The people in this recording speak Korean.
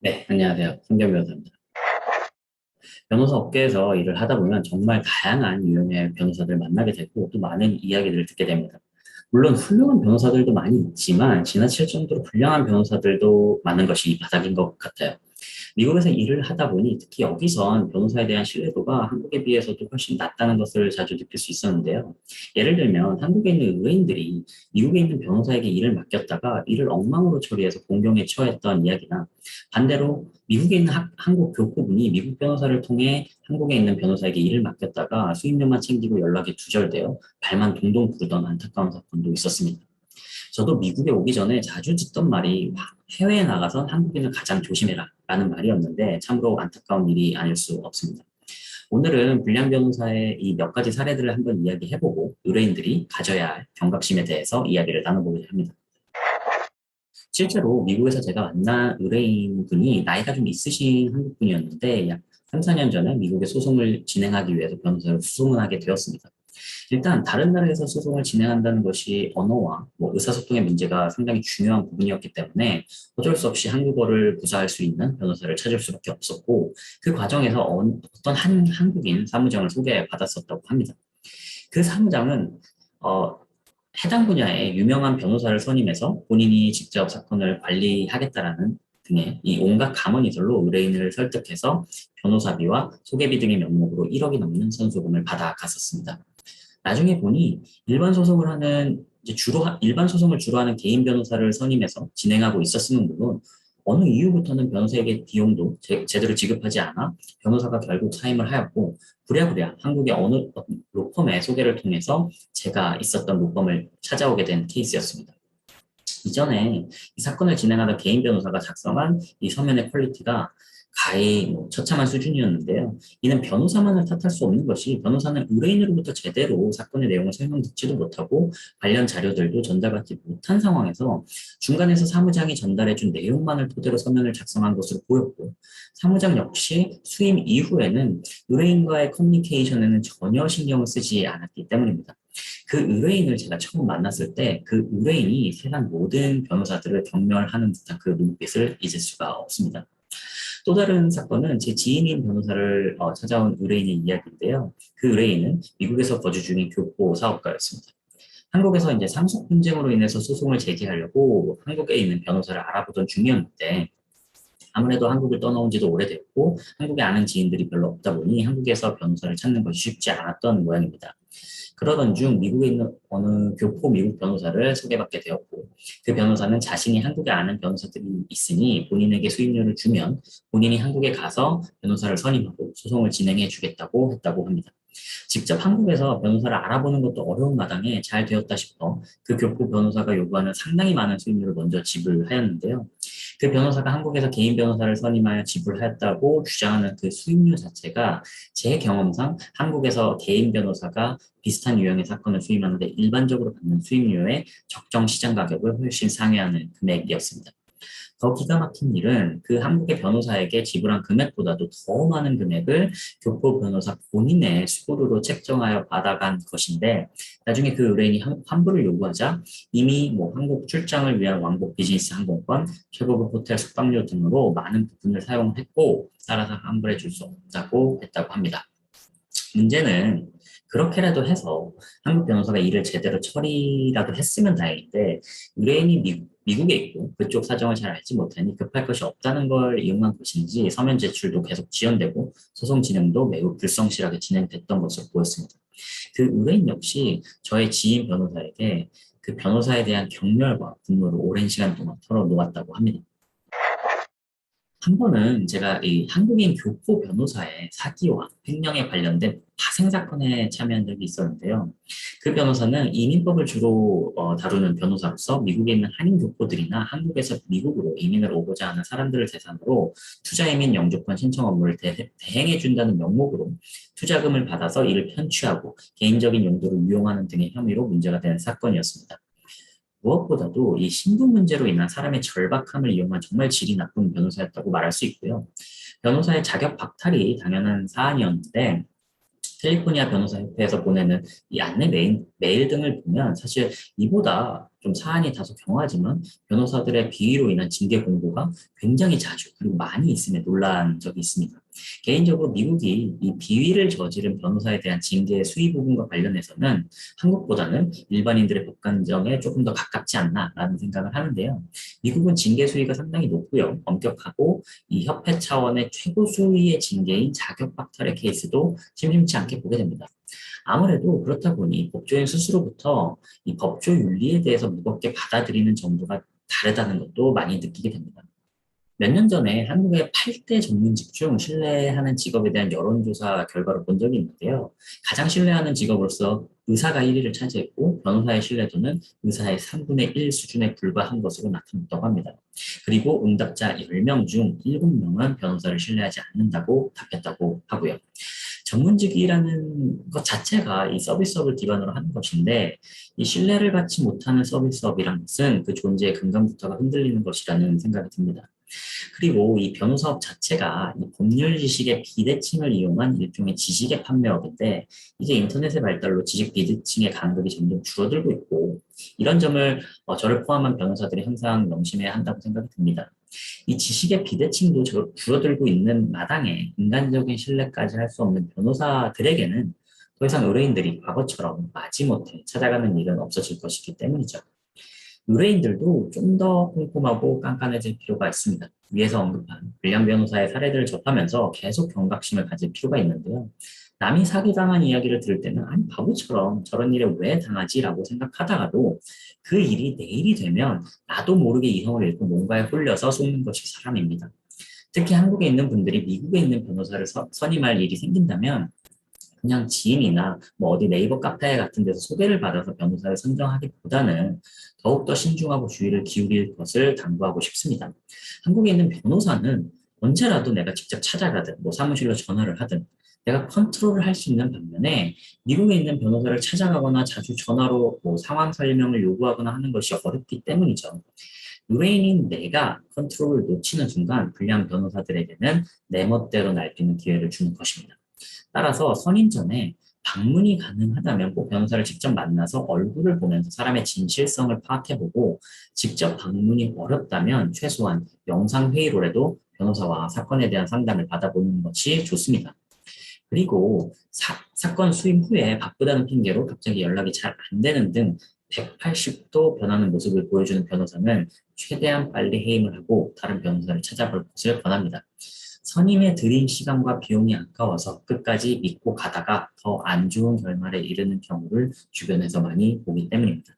네, 안녕하세요. 성경 변호사입니다. 변호사 업계에서 일을 하다 보면 정말 다양한 유형의 변호사들 만나게 되고 또 많은 이야기들을 듣게 됩니다. 물론 훌륭한 변호사들도 많이 있지만 지나칠 정도로 불량한 변호사들도 많은 것이 이 바닥인 것 같아요. 미국에서 일을 하다 보니 특히 여기선 변호사에 대한 신뢰도가 한국에 비해서도 훨씬 낮다는 것을 자주 느낄 수 있었는데요. 예를 들면 한국에 있는 의뢰인들이 미국에 있는 변호사에게 일을 맡겼다가 일을 엉망으로 처리해서 공경에 처했던 이야기나 반대로 미국에 있는 한국 교포분이 미국 변호사를 통해 한국에 있는 변호사에게 일을 맡겼다가 수임료만 챙기고 연락이 두절되어 발만 동동 구르던 안타까운 사건도 있었습니다. 저도 미국에 오기 전에 자주 듣던 말이 해외에 나가선 한국인을 가장 조심해라 라는 말이었는데 참으로 안타까운 일이 아닐 수 없습니다. 오늘은 불량 변호사의 이 몇 가지 사례들을 한번 이야기해보고 의뢰인들이 가져야 할 경각심에 대해서 이야기를 나눠보고자 합니다. 실제로 미국에서 제가 만난 의뢰인 분이 나이가 좀 있으신 한국 분이었는데 약 3, 4년 전에 미국에 소송을 진행하기 위해서 변호사를 수소문하게 되었습니다. 일단 다른 나라에서 소송을 진행한다는 것이 언어와 의사소통의 문제가 상당히 중요한 부분이었기 때문에 어쩔 수 없이 한국어를 구사할 수 있는 변호사를 찾을 수밖에 없었고 그 과정에서 어떤 한 한국인 사무장을 소개받았었다고 합니다. 그 사무장은 어, 해당 분야의 유명한 변호사를 선임해서 본인이 직접 사건을 관리하겠다라는 등의 이 온갖 감언이설로 의뢰인을 설득해서 변호사비와 소개비 등의 명목으로 1억이 넘는 선수금을 받아갔었습니다. 나중에 보니 일반 소송을 주로 하는 개인 변호사를 선임해서 진행하고 있었으면 물론 어느 이후부터는 변호사에게 비용도 제대로 지급하지 않아 변호사가 결국 사임을 하였고 부랴부랴 한국의 어느 로펌의 소개를 통해서 제가 있었던 로펌을 찾아오게 된 케이스였습니다. 이전에 이 사건을 진행하던 개인 변호사가 작성한 이 서면의 퀄리티가 가히 처참한 수준이었는데요. 이는 변호사만을 탓할 수 없는 것이 변호사는 의뢰인으로부터 제대로 사건의 내용을 설명 듣지도 못하고 관련 자료들도 전달받지 못한 상황에서 중간에서 사무장이 전달해준 내용만을 토대로 서면을 작성한 것으로 보였고 사무장 역시 수임 이후에는 의뢰인과의 커뮤니케이션에는 전혀 신경을 쓰지 않았기 때문입니다. 그 의뢰인을 제가 처음 만났을 때 그 의뢰인이 세상 모든 변호사들을 경멸하는 듯한 그 눈빛을 잊을 수가 없습니다. 또 다른 사건은 제 지인인 변호사를 찾아온 의뢰인의 이야기인데요. 그 의뢰인은 미국에서 거주 중인 교포 사업가였습니다. 한국에서 이제 상속 분쟁으로 인해서 소송을 제기하려고 한국에 있는 변호사를 알아보던 중이었는데 아무래도 한국을 떠나온 지도 오래됐고 한국에 아는 지인들이 별로 없다 보니 한국에서 변호사를 찾는 것이 쉽지 않았던 모양입니다. 그러던 중 미국에 있는 어느 교포 미국 변호사를 소개받게 되었고 그 변호사는 자신이 한국에 아는 변호사들이 있으니 본인에게 수임료를 주면 본인이 한국에 가서 변호사를 선임하고 소송을 진행해 주겠다고 했다고 합니다. 직접 한국에서 변호사를 알아보는 것도 어려운 마당에 잘 되었다 싶어 그 교포 변호사가 요구하는 상당히 많은 수임료를 먼저 지불하였는데요. 그 변호사가 한국에서 개인 변호사를 선임하여 지불하였다고 주장하는 그 수임료 자체가 제 경험상 한국에서 개인 변호사가 비슷한 유형의 사건을 수임하는데 일반적으로 받는 수임료의 적정 시장 가격을 훨씬 상회하는 금액이었습니다. 더 기가 막힌 일은 그 한국의 변호사에게 지불한 금액보다도 더 많은 금액을 교포 변호사 본인의 수고료로 책정하여 받아간 것인데 나중에 그 의뢰인이 환불을 요구하자 이미 한국 출장을 위한 왕복 비즈니스 항공권, 최고급 호텔 숙박료 등으로 많은 부분을 사용했고 따라서 환불해 줄 수 없다고 했다고 합니다. 문제는 그렇게라도 해서 한국 변호사가 일을 제대로 처리라도 했으면 다행인데 의뢰인이 미국에 있고 그쪽 사정을 잘 알지 못하니 급할 것이 없다는 걸 이용한 것인지 서면 제출도 계속 지연되고 소송 진행도 매우 불성실하게 진행됐던 것으로 보였습니다. 그 의뢰인 역시 저의 지인 변호사에게 그 변호사에 대한 경멸과 분노를 오랜 시간 동안 털어놓았다고 합니다. 한 번은 제가 이 한국인 교포 변호사의 사기와 횡령에 관련된 파생 사건에 참여한 적이 있었는데요. 그 변호사는 이민법을 주로 다루는 변호사로서 미국에 있는 한인 교포들이나 한국에서 미국으로 이민을 오고자 하는 사람들을 대상으로 투자 이민 영주권 신청 업무를 대행해 준다는 명목으로 투자금을 받아서 이를 편취하고 개인적인 용도로 유용하는 등의 혐의로 문제가 된 사건이었습니다. 무엇보다도 이 신분 문제로 인한 사람의 절박함을 이용한 정말 질이 나쁜 변호사였다고 말할 수 있고요. 변호사의 자격 박탈이 당연한 사안이었는데 캘리포니아 변호사협회에서 보내는 이 안내 메일 등을 보면 사실 이보다 좀 사안이 다소 경하지만 변호사들의 비위로 인한 징계 공고가 굉장히 자주 그리고 많이 있음에 놀란 적이 있습니다. 개인적으로 미국이 이 비위를 저지른 변호사에 대한 징계 수위 부분과 관련해서는 한국보다는 일반인들의 법관정에 조금 더 가깝지 않나라는 생각을 하는데요. 미국은 징계 수위가 상당히 높고요. 엄격하고 이 협회 차원의 최고 수위의 징계인 자격박탈의 케이스도 심심치 않게 보게 됩니다. 아무래도 그렇다 보니 법조인 스스로부터 이 법조 윤리에 대해서 무겁게 받아들이는 정도가 다르다는 것도 많이 느끼게 됩니다. 몇 년 전에 한국의 8대 전문직 중 신뢰하는 직업에 대한 여론조사 결과를 본 적이 있는데요. 가장 신뢰하는 직업으로서 의사가 1위를 차지했고 변호사의 신뢰도는 의사의 3분의 1 수준에 불과한 것으로 나타났다고 합니다. 그리고 응답자 10명 중 7명은 변호사를 신뢰하지 않는다고 답했다고 하고요. 전문직이라는 것 자체가 이 서비스업을 기반으로 하는 것인데 이 신뢰를 받지 못하는 서비스업이란 것은 그 존재의 근간부터가 흔들리는 것이라는 생각이 듭니다. 그리고 이 변호사업 자체가 이 법률 지식의 비대칭을 이용한 일종의 지식의 판매업인데 이게 인터넷의 발달로 지식 비대칭의 간극이 점점 줄어들고 있고 이런 점을 저를 포함한 변호사들이 항상 명심해야 한다고 생각이 듭니다. 이 지식의 비대칭도 줄어들고 있는 마당에 인간적인 신뢰까지 할 수 없는 변호사들에게는 더 이상 의뢰인들이 과거처럼 마지못해 찾아가는 일은 없어질 것이기 때문이죠. 의뢰인들도 좀 더 꼼꼼하고 깐깐해질 필요가 있습니다. 위에서 언급한 불량 변호사의 사례들을 접하면서 계속 경각심을 가질 필요가 있는데요. 남이 사기당한 이야기를 들을 때는 아니 바보처럼 저런 일에 왜 당하지라고 생각하다가도 그 일이 내 일이 되면 나도 모르게 이성을 잃고 뭔가에 홀려서 속는 것이 사람입니다. 특히 한국에 있는 분들이 미국에 있는 변호사를 선임할 일이 생긴다면 그냥 지인이나 뭐 어디 네이버 카페 같은 데서 소개를 받아서 변호사를 선정하기보다는 더욱더 신중하고 주의를 기울일 것을 당부하고 싶습니다. 한국에 있는 변호사는 언제라도 내가 직접 찾아가든 뭐 사무실로 전화를 하든 내가 컨트롤을 할 수 있는 반면에 미국에 있는 변호사를 찾아가거나 자주 전화로 뭐 상황 설명을 요구하거나 하는 것이 어렵기 때문이죠. 의뢰인인 내가 컨트롤을 놓치는 순간 불량 변호사들에게는 내 멋대로 날뛰는 기회를 주는 것입니다. 따라서 선임 전에 방문이 가능하다면 꼭 변호사를 직접 만나서 얼굴을 보면서 사람의 진실성을 파악해보고 직접 방문이 어렵다면 최소한 영상회의로라도 변호사와 사건에 대한 상담을 받아보는 것이 좋습니다. 그리고 사건 수임 후에 바쁘다는 핑계로 갑자기 연락이 잘 안 되는 등 180도 변하는 모습을 보여주는 변호사는 최대한 빨리 해임을 하고 다른 변호사를 찾아볼 것을 권합니다. 선임에 들인 시간과 비용이 아까워서 끝까지 믿고 가다가 더 안 좋은 결말에 이르는 경우를 주변에서 많이 보기 때문입니다.